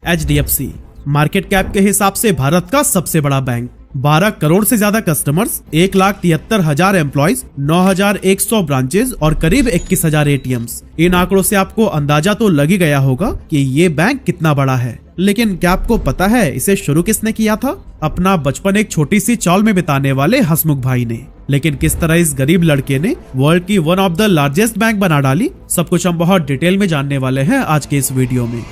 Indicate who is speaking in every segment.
Speaker 1: HDFC market cap के हिसाब से भारत का सबसे बड़ा बैंक, 12 करोड़ से ज्यादा कस्टमर्स, 1,73,000 एम्प्लॉइज, 9,100 ब्रांचेज और करीब 21,000 ATMs। इन आंकड़ों से आपको अंदाजा तो लग ही गया होगा कि ये बैंक कितना बड़ा है। लेकिन क्या आपको पता है इसे शुरू किसने किया था? अपना बचपन एक छोटी सी चौल में बिताने वाले हसमुख भाई ने। लेकिन किस तरह इस गरीब लड़के ने वर्ल्ड की one of the largest bank बना डाली, सब कुछ हम बहुत डिटेल में जानने वाले हैं आज के इस वीडियो में।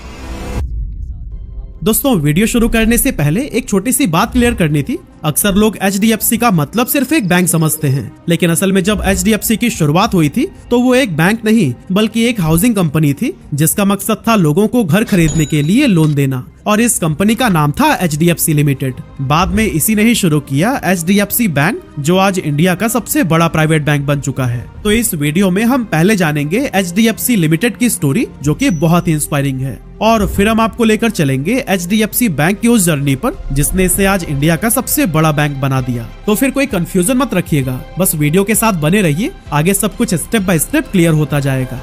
Speaker 1: दोस्तों, वीडियो शुरू करने से पहले एक छोटी सी बात क्लियर करनी थी। अक्सर लोग HDFC का मतलब सिर्फ एक बैंक समझते हैं, लेकिन असल में जब HDFC की शुरुआत हुई थी तो वो एक बैंक नहीं बल्कि एक हाउसिंग कंपनी थी, जिसका मकसद था लोगों को घर खरीदने के लिए लोन देना। और इस कंपनी का नाम था HDFC लिमिटेड। बाद में इसी ने ही शुरू किया HDFC बैंक, जो आज इंडिया का सबसे बड़ा प्राइवेट बैंक बन चुका है। तो इस वीडियो में हम पहले जानेंगे HDFC लिमिटेड की स्टोरी, जो कि बहुत ही इंस्पायरिंग है, और फिर हम आपको लेकर चलेंगे HDFC बैंक की उस जर्नी पर जिसने इसे आज इंडिया का सबसे बड़ा बैंक बना दिया। तो फिर कोई कंफ्यूजन मत रखिएगा, बस वीडियो के साथ बने रहिए, आगे सब कुछ स्टेप बाय स्टेप क्लियर होता जाएगा।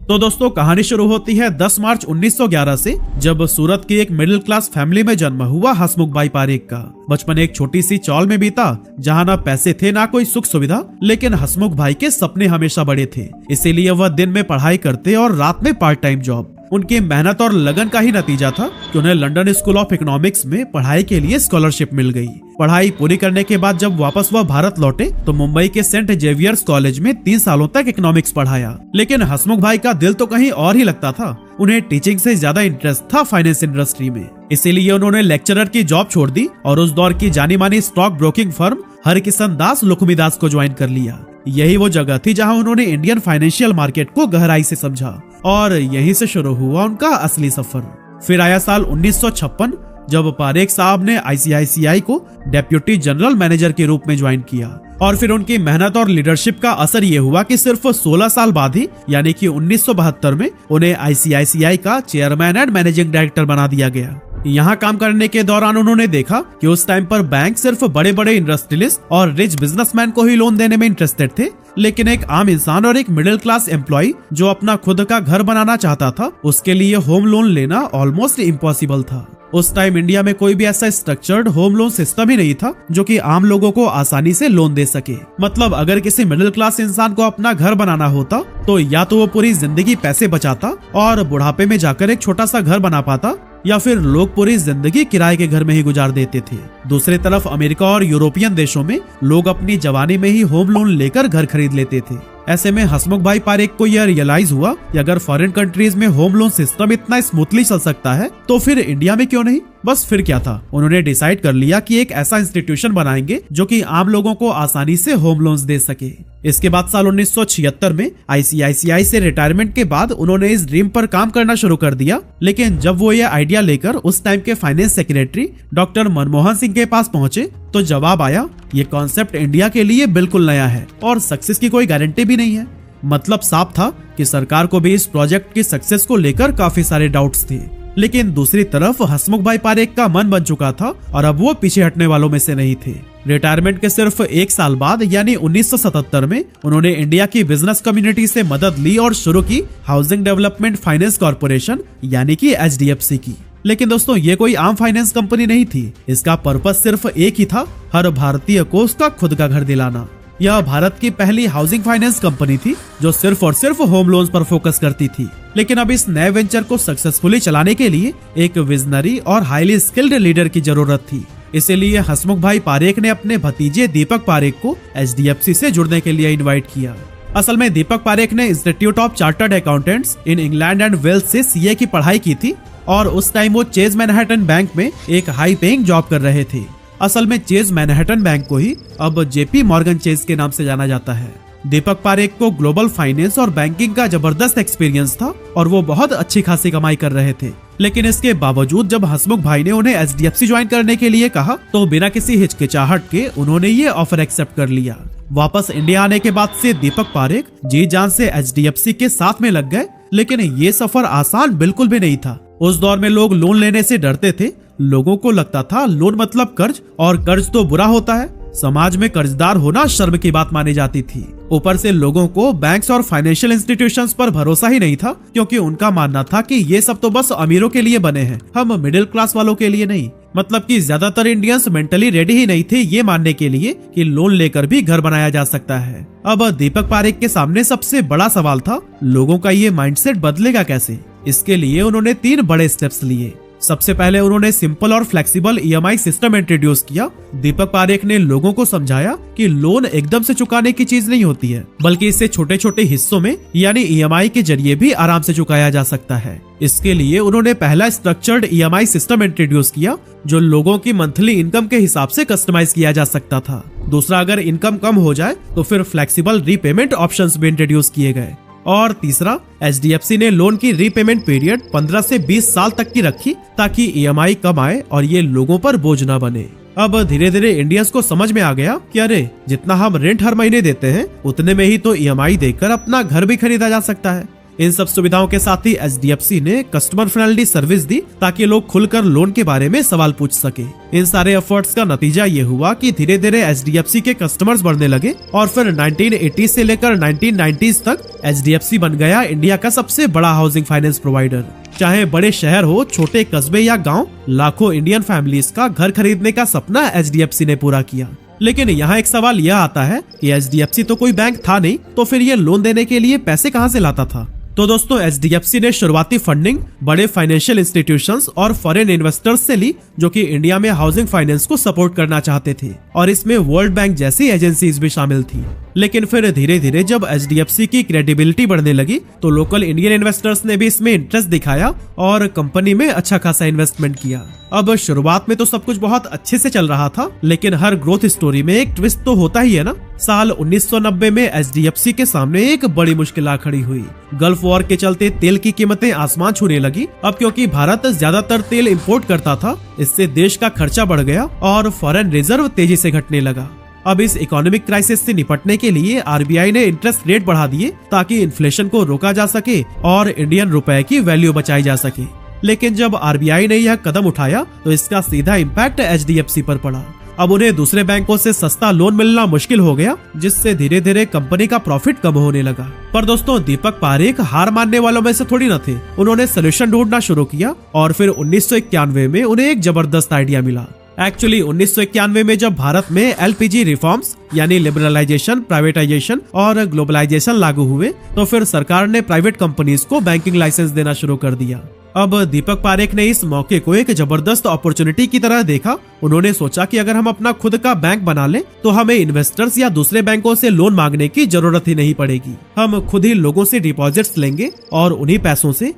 Speaker 1: तो दोस्तों, कहानी शुरू होती है 10 मार्च 1911 से, जब सूरत की एक मिडिल क्लास फैमिली में जन्म हुआ हसमुख भाई पारेख का। बचपन एक छोटी सी चौल में बीता, जहां ना पैसे थे ना कोई सुख सुविधा, लेकिन हसमुख भाई के सपने हमेशा बड़े थे। इसीलिए वह दिन में पढ़ाई करते और रात में पार्ट टाइम जॉब। उनकी मेहनत और लगन का ही नतीजा था कि उन्हें लंदन स्कूल ऑफ इकोनॉमिक्स में पढ़ाई के लिए स्कॉलरशिप मिल गई। पढ़ाई पूरी करने के बाद जब वापस वह भारत लौटे तो मुंबई के सेंट जेवियर्स कॉलेज में 3 सालों तक इकोनॉमिक्स पढ़ाया। लेकिन हसमुख भाई का दिल तो कहीं और ही लगता था। उन्हें टीचिंग से ज्यादा इंटरेस्ट था फाइनेंस इंडस्ट्री में। इसीलिए उन्होंने लेक्चरर की जॉब छोड़ दी और उस दौर की जानी मानी स्टॉक ब्रोकिंग फर्म हरकिशन दास लुक्ष्मीदास को ज्वाइन कर लिया। यही वो जगह थी जहां उन्होंने इंडियन फाइनेंशियल मार्केट को गहराई से समझा, और यहीं से शुरू हुआ उनका असली सफर। फिर आया साल 1956, जब पारेख साहब ने ICICI को डेप्यूटी जनरल मैनेजर के रूप में ज्वाइन किया। और फिर उनकी मेहनत और लीडरशिप का असर ये हुआ कि सिर्फ 16 साल बाद ही, यानी कि 1972 में उन्हें ICICI का चेयरमैन एंड मैनेजिंग डायरेक्टर बना दिया गया। यहाँ काम करने के दौरान उन्होंने देखा कि उस टाइम पर बैंक सिर्फ बड़े बड़े इंडस्ट्रियलिस्ट और रिच बिजनेसमैन को ही लोन देने में इंटरेस्टेड थे, लेकिन एक आम इंसान और एक मिडिल क्लास एम्प्लॉय जो अपना खुद का घर बनाना चाहता था, उसके लिए होम लोन लेना ऑलमोस्ट इम्पॉसिबल था। उस टाइम इंडिया में कोई भी ऐसा स्ट्रक्चर्ड होम लोन सिस्टम ही नहीं था जो कि आम लोगों को आसानी से लोन दे सके। मतलब अगर किसी मिडिल क्लास इंसान को अपना घर बनाना होता तो या तो वो पूरी जिंदगी पैसे बचाता और बुढ़ापे में जाकर एक छोटा सा घर बना पाता, या फिर लोग पूरी जिंदगी किराए के घर में ही गुजार देते थे। दूसरी तरफ अमेरिका और यूरोपियन देशों में लोग अपनी जवानी में ही होम लोन लेकर घर खरीद लेते थे। ऐसे में हसमुख भाई पारेख को यह रियलाइज हुआ कि अगर फॉरेन कंट्रीज में होम लोन सिस्टम इतना स्मूथली चल सकता है तो फिर इंडिया में क्यों नहीं। बस फिर क्या था, उन्होंने डिसाइड कर लिया कि एक ऐसा इंस्टीट्यूशन बनाएंगे जो कि आम लोगों को आसानी से होम लोन्स दे सके। इसके बाद साल 1976 में ICICI से रिटायरमेंट के बाद उन्होंने इस ड्रीम पर काम करना शुरू कर दिया। लेकिन जब वो ये आइडिया लेकर उस टाइम के finance secretary doctor Manmohan Singh के पास पहुंचे तो जवाब आया, ये कॉन्सेप्ट इंडिया के लिए बिल्कुल नया है और सक्सेस की कोई गारंटी भी नहीं है। मतलब साफ था कि सरकार को भी इस प्रोजेक्ट की सक्सेस को लेकर काफी सारे डाउट्स थे। लेकिन दूसरी तरफ हसमुख भाई पारेख का मन बन चुका था और अब वो पीछे हटने वालों में से नहीं थे। रिटायरमेंट के सिर्फ 1 साल बाद यानी 1977 में उन्होंने इंडिया की बिजनेस कम्युनिटी से मदद ली और शुरू की हाउसिंग डेवलपमेंट फाइनेंस कॉर्पोरेशन यानी कि HDFC की। लेकिन दोस्तों, ये कोई आम फाइनेंस कंपनी नहीं थी। इसका पर्पस सिर्फ एक ही था, हर भारतीय को उसका खुद का घर दिलाना। यह भारत की पहली हाउसिंग फाइनेंस कंपनी थी जो सिर्फ और सिर्फ होम लोन्स पर फोकस करती थी। लेकिन अब इस नए वेंचर को सक्सेसफुली चलाने के लिए एक विजनरी और हाईली स्किल्ड लीडर की जरूरत थी। इसीलिए हसमुख भाई पारेख ने अपने भतीजे दीपक पारेख को HDFC से जुड़ने के लिए इनवाइट किया। असल में दीपक पारेख ने Institute of Chartered Accountants in England and Wales से CA की पढ़ाई की थी और उस टाइम वो चेज मैनहट्टन बैंक में एक हाई पेइंग जॉब कर रहे थे। असल में चेज मैनहट्टन बैंक को ही अब JP मॉर्गन चेज के नाम से जाना जाता है। दीपक पारेख को ग्लोबल फाइनेंस और बैंकिंग का जबरदस्त एक्सपीरियंस था और वो बहुत अच्छी खासी कमाई कर रहे थे। लेकिन इसके बावजूद जब हसमुख भाई ने उन्हें HDFC ज्वाइन करने के लिए कहा तो बिना किसी हिचकिचाहट के उन्होंने ये ऑफर एक्सेप्ट कर लिया। वापस इंडिया आने के बाद से दीपक पारेख जी जान से HDFC के साथ में लग गए। लेकिन ये सफर आसान बिल्कुल भी नहीं था। उस दौर में लोग लोन लेने से डरते थे। लोगों को लगता था लोन मतलब कर्ज, और कर्ज तो बुरा होता है। समाज में कर्जदार होना शर्म की बात मानी जाती थी। ऊपर से लोगों को बैंक्स और फाइनेंशियल इंस्टीट्यूशंस पर भरोसा ही नहीं था, क्योंकि उनका मानना था कि ये सब तो बस अमीरों के लिए बने हैं, हम मिडिल क्लास वालों के लिए नहीं। मतलब कि ज्यादातर इंडियंस मेंटली रेडी ही नहीं थे ये मानने के लिए कि लोन लेकर भी घर बनाया जा सकता है। अब दीपक पारेख के सामने सबसे बड़ा सवाल था, लोगों का ये माइंडसेट बदलेगा कैसे। इसके लिए उन्होंने 3 बड़े स्टेप्स लिए। सबसे पहले उन्होंने सिंपल और फ्लेक्सिबल ईएमआई सिस्टम इंट्रोड्यूस किया। दीपक पारेख ने लोगों को समझाया कि लोन एकदम से चुकाने की चीज नहीं होती है, बल्कि इसे छोटे छोटे हिस्सों में यानी ईएमआई के जरिए भी आराम से चुकाया जा सकता है। इसके लिए उन्होंने पहला स्ट्रक्चर्ड ईएमआई सिस्टम इंट्रोड्यूस किया, जो लोगों की मंथली इनकम के हिसाब से कस्टमाइज किया जा सकता था। दूसरा, अगर इनकम कम हो जाए तो फिर फ्लेक्सिबल रीपेमेंट ऑप्शंस भी इंट्रोड्यूस किए गए। और तीसरा, एचडीएफसी ने लोन की रीपेमेंट पीरियड 15 से 20 साल तक की रखी, ताकि ईएमआई कम आए और ये लोगों पर बोझ न बने। अब धीरे धीरे इंडियंस को समझ में आ गया कि अरे, जितना हम रेंट हर महीने देते हैं उतने में ही तो ईएमआई देकर अपना घर भी खरीदा जा सकता है। इन सब सुविधाओं के साथ ही एचडीएफसी ने कस्टमर फ्रेंडली सर्विस दी, ताकि लोग खुलकर लोन के बारे में सवाल पूछ सके। इन सारे एफर्ट्स का नतीजा ये हुआ कि धीरे धीरे एचडीएफसी के कस्टमर्स बढ़ने लगे और फिर 1980 से लेकर 1990s तक एचडीएफसी बन गया इंडिया का सबसे बड़ा हाउसिंग फाइनेंस प्रोवाइडर। चाहे बड़े शहर हो, छोटे कस्बे या गाँव, लाखों इंडियन फैमिलीज का घर खरीदने का सपना एचडीएफसी ने पूरा किया। लेकिन यहाँ एक सवाल यह आता है कि एचडीएफसी तो कोई बैंक था नहीं, तो फिर ये लोन देने के लिए पैसे कहाँ से लाता था। तो दोस्तों, एचडीएफसी ने शुरुआती फंडिंग बड़े फाइनेंशियल इंस्टीट्यूशंस और फॉरेन इन्वेस्टर्स से ली, जो कि इंडिया में हाउसिंग फाइनेंस को सपोर्ट करना चाहते थे, और इसमें वर्ल्ड बैंक जैसी एजेंसीज भी शामिल थी। लेकिन फिर धीरे धीरे जब एचडीएफसी की क्रेडिबिलिटी बढ़ने लगी तो लोकल इंडियन इन्वेस्टर्स ने भी इसमें इंटरेस्ट दिखाया और कंपनी में अच्छा खासा इन्वेस्टमेंट किया। अब शुरुआत में तो सब कुछ बहुत अच्छे से चल रहा था, लेकिन हर ग्रोथ स्टोरी में एक ट्विस्ट तो होता ही है ना। साल 1990 में एचडीएफसी के सामने एक बड़ी मुश्किल आ खड़ी हुई। गल्फ वॉर के चलते तेल की कीमतें आसमान छूने लगी। अब क्योंकि भारत ज्यादातर तेल इंपोर्ट करता था, इससे देश का खर्चा बढ़ गया और फॉरेन रिजर्व तेजी से घटने लगा। अब इस इकोनॉमिक क्राइसिस से निपटने के लिए आरबीआई ने इंटरेस्ट रेट बढ़ा दिए, ताकि इन्फ्लेशन को रोका जा सके और इंडियन रुपए की वैल्यू बचाई जा सके। लेकिन जब आरबीआई ने यह कदम उठाया तो इसका सीधा इम्पैक्ट एचडीएफसी पर पड़ा। अब उन्हें दूसरे बैंकों से सस्ता लोन मिलना मुश्किल हो गया, जिससे धीरे धीरे कंपनी का प्रॉफिट कम होने लगा। पर दोस्तों, दीपक पारेख हार मानने वालों में से थोड़ी न थे। उन्होंने सोल्यूशन ढूंढना शुरू किया और फिर 1991 में उन्हें एक जबरदस्त आइडिया मिला। एक्चुअली 1991 में जब भारत में एलपीजी रिफॉर्म्स यानी लिबरलाइजेशन, प्राइवेटाइजेशन और ग्लोबलाइजेशन लागू हुए, तो फिर सरकार ने प्राइवेट कंपनीज को बैंकिंग लाइसेंस देना शुरू कर दिया। अब दीपक पारेख ने इस मौके को एक जबरदस्त अपॉर्चुनिटी की तरह देखा। उन्होंने सोचा कि अगर हम अपना खुद का बैंक बना लें तो हमें इन्वेस्टर्स या दूसरे बैंकों से लोन मांगने की जरूरत ही नहीं पड़ेगी। हम खुद ही लोगों से डिपॉजिट्स लेंगे और उन्हीं पैसों से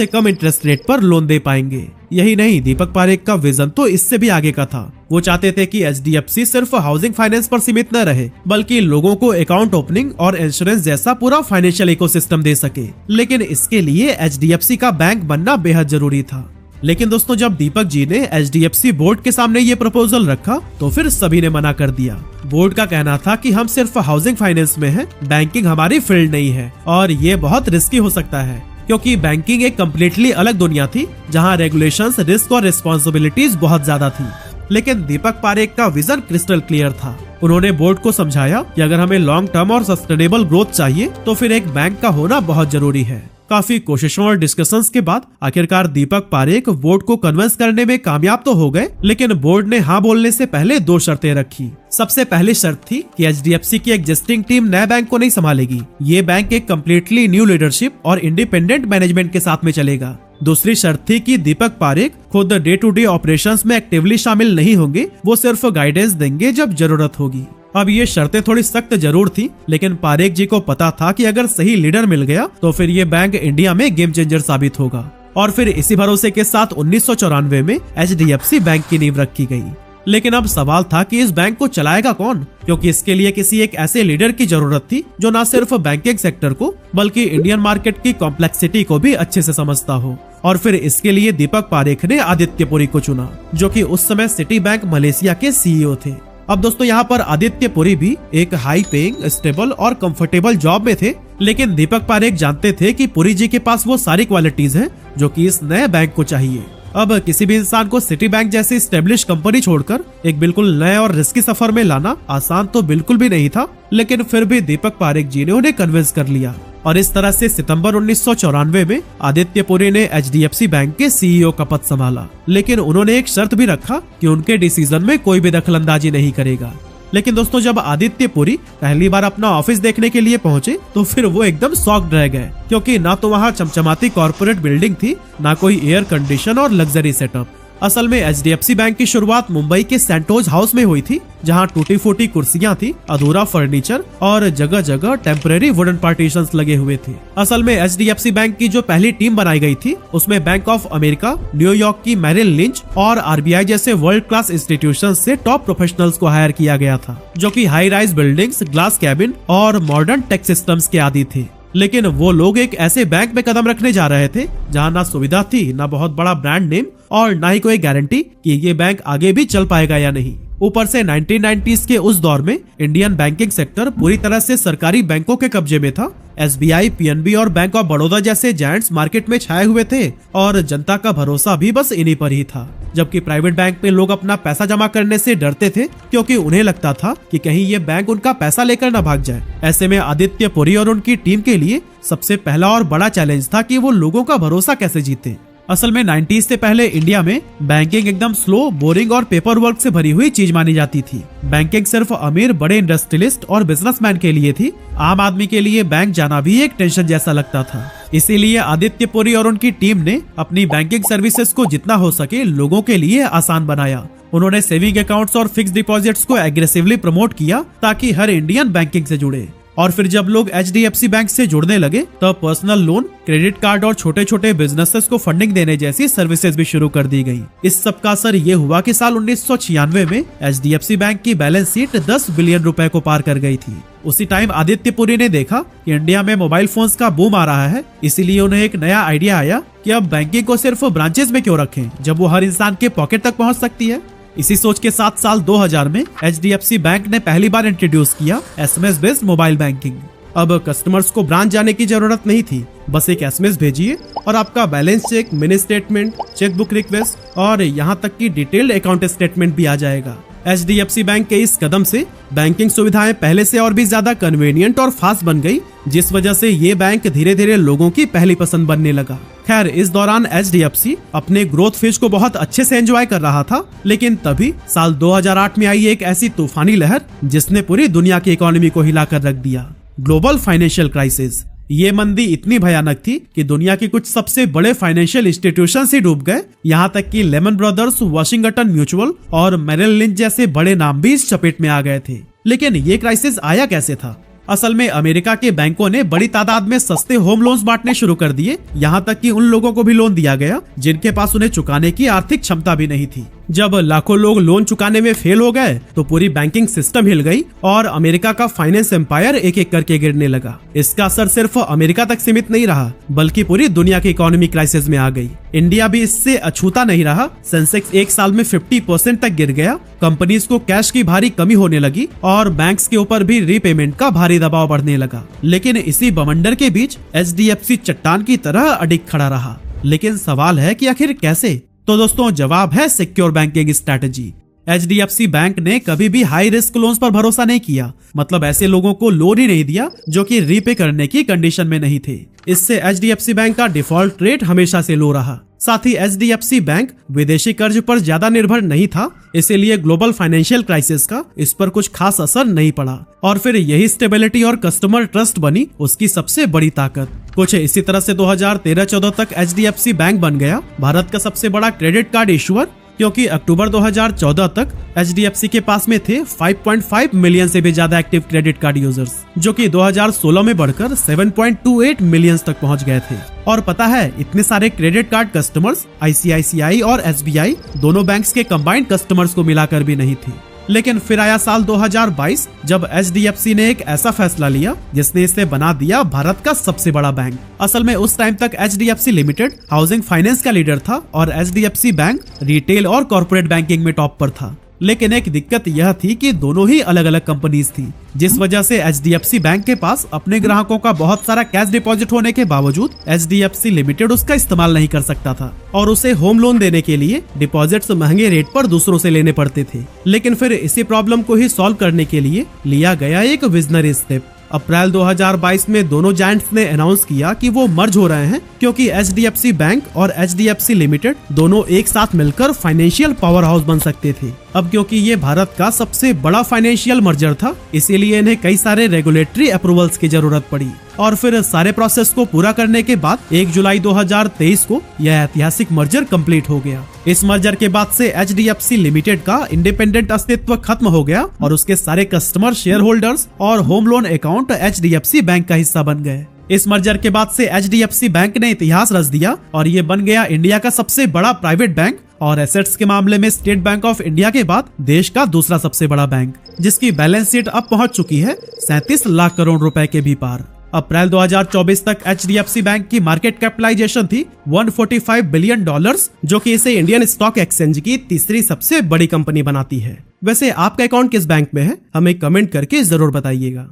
Speaker 1: कम इंटरेस्ट रेट पर लोन दे पाएंगे। यही नहीं, दीपक पारेख का विजन तो इससे भी आगे का था। वो चाहते थे कि एचडीएफसी सिर्फ हाउसिंग फाइनेंस पर सीमित न रहे, बल्कि लोगों को अकाउंट ओपनिंग और इंश्योरेंस जैसा पूरा फाइनेंशियल इकोसिस्टम दे सके। लेकिन इसके लिए एचडीएफसी का बैंक बनना बेहद जरूरी था। लेकिन दोस्तों, जब दीपक जी ने एचडीएफसी बोर्ड के सामने ये प्रपोजल रखा तो फिर सभी ने मना कर दिया। बोर्ड का कहना था कि हम सिर्फ हाउसिंग फाइनेंस में हैं, बैंकिंग हमारी फील्ड नहीं है और ये बहुत रिस्की हो सकता है, क्योंकि बैंकिंग एक कम्प्लीटली अलग दुनिया थी, जहां रेगुलेशंस, रिस्क और रिस्पॉन्सिबिलिटीज बहुत ज्यादा थी। लेकिन दीपक पारेख का विजन क्रिस्टल क्लियर था। उन्होंने बोर्ड को समझाया कि अगर हमें लॉन्ग टर्म और सस्टेनेबल ग्रोथ चाहिए तो फिर एक बैंक का होना बहुत जरूरी है। काफी कोशिशों और डिस्कशंस के बाद आखिरकार दीपक पारेख बोर्ड को कन्विंस करने में कामयाब तो हो गए, लेकिन बोर्ड ने हाँ बोलने से पहले 2 शर्तें रखी। सबसे पहली शर्त थी कि एचडीएफसी की एग्जिस्टिंग टीम नए बैंक को नहीं संभालेगी। ये बैंक एक कम्प्लीटली न्यू लीडरशिप और इंडिपेंडेंट मैनेजमेंट के साथ में चलेगा। दूसरी शर्त थी कि दीपक पारेख खुद डे टू डे ऑपरेशंस में एक्टिवली शामिल नहीं होंगे, वो सिर्फ गाइडेंस देंगे जब जरूरत होगी। अब ये शर्तें थोड़ी सख्त जरूर थी, लेकिन पारेख जी को पता था कि अगर सही लीडर मिल गया तो फिर ये बैंक इंडिया में गेम चेंजर साबित होगा। और फिर इसी भरोसे के साथ 1994 में एचडीएफसी बैंक की नींव रखी गई। लेकिन अब सवाल था कि इस बैंक को चलाएगा कौन, क्योंकि इसके लिए किसी एक ऐसे लीडर की जरूरत थी जो न सिर्फ बैंकिंग सेक्टर को बल्कि इंडियन मार्केट की कॉम्प्लेक्सिटी को भी अच्छे से समझता हो। और फिर इसके लिए दीपक पारेख ने आदित्य पुरी को चुना, जो कि उस समय सिटी बैंक मलेशिया के सीईओ थे। अब दोस्तों, यहाँ पर आदित्य पुरी भी एक हाई पेइंग, स्टेबल और कंफर्टेबल जॉब में थे, लेकिन दीपक पारेख जानते थे कि पुरी जी के पास वो सारी क्वालिटीज हैं जो कि इस नए बैंक को चाहिए। अब किसी भी इंसान को सिटी बैंक जैसी स्टेब्लिश कंपनी छोड़कर एक बिल्कुल नए और रिस्की सफर में लाना आसान तो बिल्कुल भी नहीं था, लेकिन फिर भी दीपक पारेख जी ने उन्हें कन्विंस कर लिया और इस तरह से सितंबर 1994 में आदित्य पुरी ने एचडीएफसी बैंक के सीईओ का पद संभाला। लेकिन उन्होंने एक शर्त भी रखा कि उनके डिसीजन में कोई भी दखलंदाजी नहीं करेगा। लेकिन दोस्तों, जब आदित्य पुरी पहली बार अपना ऑफिस देखने के लिए पहुंचे तो फिर वो एकदम शॉक्ड रह गए, क्योंकि ना तो वहाँ चमचमाती कॉर्पोरेट बिल्डिंग थी, ना कोई एयर कंडीशन और लग्जरी सेटअप। असल में एचडीएफसी बैंक की शुरुआत मुंबई के सेंटोज हाउस में हुई थी, जहां टूटी फूटी कुर्सियां थी, अधूरा फर्नीचर और जगह जगह टेम्परेरी वुडन पार्टीशंस लगे हुए थे। असल में एचडीएफसी बैंक की जो पहली टीम बनाई गई थी उसमें बैंक ऑफ अमेरिका, न्यूयॉर्क की मेरिल लिंच और आरबीआई जैसे वर्ल्ड क्लास इंस्टीट्यूशंस से टॉप प्रोफेशनल्स को हायर किया गया था, जो कि high rise buildings, glass cabin और मॉडर्न टेक सिस्टम्स के आदी थे। लेकिन वो लोग एक ऐसे बैंक में कदम रखने जा रहे थे जहां ना सुविधा थी, ना बहुत बड़ा ब्रांड नेम और ना ही कोई गारंटी कि ये बैंक आगे भी चल पाएगा या नहीं। ऊपर से 1990s के उस दौर में इंडियन बैंकिंग सेक्टर पूरी तरह से सरकारी बैंकों के कब्जे में था। एसबीआई, पीएनबी और बैंक ऑफ बड़ौदा जैसे जायंट्स मार्केट में छाए हुए थे और जनता का भरोसा भी बस इन्हीं पर ही था। जबकि प्राइवेट बैंक में लोग अपना पैसा जमा करने से डरते थे, क्योंकि उन्हें लगता था कि कहीं ये बैंक उनका पैसा लेकर न भाग जाए। ऐसे में आदित्य पुरी और उनकी टीम के लिए सबसे पहला और बड़ा चैलेंज था कि वो लोगों का भरोसा कैसे जीते। असल में 90s से पहले इंडिया में बैंकिंग एकदम स्लो, बोरिंग और पेपर वर्क से भरी हुई चीज मानी जाती थी। बैंकिंग सिर्फ अमीर बड़े इंडस्ट्रियलिस्ट और बिजनेसमैन के लिए थी। आम आदमी के लिए बैंक जाना भी एक टेंशन जैसा लगता था। इसीलिए आदित्य पुरी और उनकी टीम ने अपनी बैंकिंग सर्विसेज को जितना हो सके लोगों के लिए आसान बनाया। उन्होंने सेविंग अकाउंट्स और फिक्स डिपॉजिट्स को एग्रेसिवली प्रमोट किया ताकि हर इंडियन बैंकिंग से जुड़े। और फिर जब लोग एचडीएफसी बैंक से जुड़ने लगे तब पर्सनल लोन, क्रेडिट कार्ड और छोटे छोटे बिजनेसेस को फंडिंग देने जैसी सर्विसेज भी शुरू कर दी गई। इस सब का असर ये हुआ कि साल 1996 में एचडीएफसी बैंक की बैलेंस शीट 10 बिलियन रुपए को पार कर गई थी। उसी टाइम आदित्य पुरी ने देखा कि इंडिया में मोबाइल फोन्स का बूम आ रहा है, इसीलिए उन्हें एक नया आइडिया आया कि अब बैंकिंग को सिर्फ ब्रांचेस में क्यों रखें जब वो हर इंसान के पॉकेट तक पहुंच सकती है। इसी सोच के साथ साल 2000 में एचडीएफसी बैंक ने पहली बार इंट्रोड्यूस किया एसएमएस बेस्ड मोबाइल बैंकिंग। अब कस्टमर्स को ब्रांच जाने की जरूरत नहीं थी, बस एक एसएमएस भेजिए और आपका balance check, mini statement, chequebook request और यहाँ तक कि डिटेल्ड अकाउंट स्टेटमेंट भी आ जाएगा। एचडीएफसी बैंक के इस कदम से बैंकिंग सुविधाएं पहले से और भी ज्यादा कन्वीनियंट और फास्ट बन गई, जिस वजह से ये बैंक धीरे धीरे लोगों की पहली पसंद बनने लगा। खैर, इस दौरान एचडीएफसी अपने ग्रोथ फेज को बहुत अच्छे से एंजॉय कर रहा था, लेकिन तभी साल 2008 में आई एक ऐसी तूफानी लहर जिसने पूरी दुनिया की इकोनॉमी को हिलाकर रख दिया, ग्लोबल फाइनेंशियल क्राइसिस। ये मंदी इतनी भयानक थी कि दुनिया के कुछ सबसे बड़े फाइनेंशियल इंस्टीट्यूशन ही डूब गए। यहाँ तक कि लेमन ब्रदर्स, वॉशिंगटन म्यूचुअल और मेरिल लिंच जैसे बड़े नाम भी इस चपेट में आ गए थे। लेकिन ये क्राइसिस आया कैसे था? असल में अमेरिका के बैंकों ने बड़ी तादाद में सस्ते होम लोन्स बांटने शुरू कर दिए। यहाँ तक कि उन लोगों को भी लोन दिया गया जिनके पास उन्हें चुकाने की आर्थिक क्षमता भी नहीं थी। जब लाखों लोग लोन चुकाने में फेल हो गए तो पूरी बैंकिंग सिस्टम हिल गई और अमेरिका का फाइनेंस एम्पायर एक एक करके गिरने लगा। इसका असर सिर्फ अमेरिका तक सीमित नहीं रहा, बल्कि पूरी दुनिया की इकोनॉमी क्राइसिस में आ गई। इंडिया भी इससे अछूता नहीं रहा। सेंसेक्स एक साल में 50% तक गिर गया। कंपनीज को कैश की भारी कमी होने लगी और बैंक्स के ऊपर भी रीपेमेंट का भारी दबाव बढ़ने लगा। लेकिन इसी बवंडर के बीच एचडीएफसी चट्टान की तरह अडिग खड़ा रहा। लेकिन सवाल है कि आखिर कैसे? तो दोस्तों, जवाब है secure banking strategy. HDFC bank ने कभी भी हाई रिस्क लोन्स पर भरोसा नहीं किया, मतलब ऐसे लोगों को लोन ही नहीं दिया जो कि रीपे करने की कंडीशन में नहीं थे। इससे एचडीएफसी बैंक का डिफॉल्ट रेट हमेशा से लो रहा। साथ ही एचडीएफसी बैंक विदेशी कर्ज पर ज्यादा निर्भर नहीं था, इसीलिए ग्लोबल फाइनेंशियल क्राइसिस का इस पर कुछ खास असर नहीं पड़ा। और फिर यही स्टेबिलिटी और कस्टमर ट्रस्ट बनी उसकी सबसे बड़ी ताकत। कुछ इसी तरह से 2013-14 तक एचडीएफसी बैंक बन गया भारत का सबसे बड़ा क्रेडिट कार्ड इशुअर, क्योंकि अक्टूबर 2014 तक एचडीएफसी के पास में थे 5.5 मिलियन से भी ज्यादा एक्टिव क्रेडिट कार्ड यूजर्स, जो कि 2016 में बढ़कर 7.28 मिलियन तक पहुंच गए थे। और पता है, इतने सारे क्रेडिट कार्ड कस्टमर्स आईसीआईसीआई और एसबीआई दोनों बैंक्स के कंबाइंड कस्टमर्स को मिलाकर भी नहीं थे। लेकिन फिर आया साल 2022 जब एचडीएफसी ने एक ऐसा फैसला लिया जिसने इसे बना दिया भारत का सबसे बड़ा बैंक। असल में उस टाइम तक एचडीएफसी लिमिटेड हाउसिंग फाइनेंस का लीडर था और एचडीएफसी बैंक रिटेल और कॉर्पोरेट बैंकिंग में टॉप पर था। लेकिन एक दिक्कत यह थी कि दोनों ही अलग अलग कंपनीज थी, जिस वजह से एचडीएफसी बैंक के पास अपने ग्राहकों का बहुत सारा कैश डिपॉजिट होने के बावजूद एचडीएफसी लिमिटेड उसका इस्तेमाल नहीं कर सकता था और उसे होम लोन देने के लिए डिपॉजिट्स महंगे रेट पर दूसरों से लेने पड़ते थे। लेकिन फिर इसी प्रॉब्लम को ही सॉल्व करने के लिए लिया गया एक विजनरी स्टेप। अप्रैल 2022 में दोनों जायंट्स ने अनाउंस किया कि वो मर्ज हो रहे हैं, क्योंकि एचडीएफसी बैंक और एचडीएफसी लिमिटेड दोनों एक साथ मिलकर फाइनेंशियल पावर हाउस बन सकते थे। अब क्योंकि ये भारत का सबसे बड़ा फाइनेंशियल मर्जर था, इसीलिए इन्हें कई सारे रेगुलेटरी अप्रूवल्स की जरूरत पड़ी और फिर सारे प्रोसेस को पूरा करने के बाद 1 जुलाई 2023 को यह ऐतिहासिक मर्जर कंप्लीट हो गया। इस मर्जर के बाद से एचडीएफसी लिमिटेड का इंडिपेंडेंट अस्तित्व खत्म हो गया और उसके सारे कस्टमर, शेयर होल्डर्स और home loan account HDFC bank का हिस्सा बन गए। इस मर्जर के बाद से एचडीएफसी बैंक ने इतिहास रच दिया और ये बन गया इंडिया का सबसे बड़ा प्राइवेट बैंक और एसेट्स के मामले में स्टेट बैंक ऑफ इंडिया के बाद देश का दूसरा सबसे बड़ा बैंक, जिसकी बैलेंस शीट अब पहुंच चुकी है 37 लाख करोड़ रुपए के भी पार। अप्रैल 2024 तक एचडीएफसी बैंक की मार्केट कैपिटलाइजेशन थी $145 बिलियन, जो कि इसे इंडियन स्टॉक एक्सचेंज की तीसरी सबसे बड़ी कंपनी बनाती है। वैसे आपका अकाउंट किस बैंक में है, हमें कमेंट करके जरूर बताइएगा।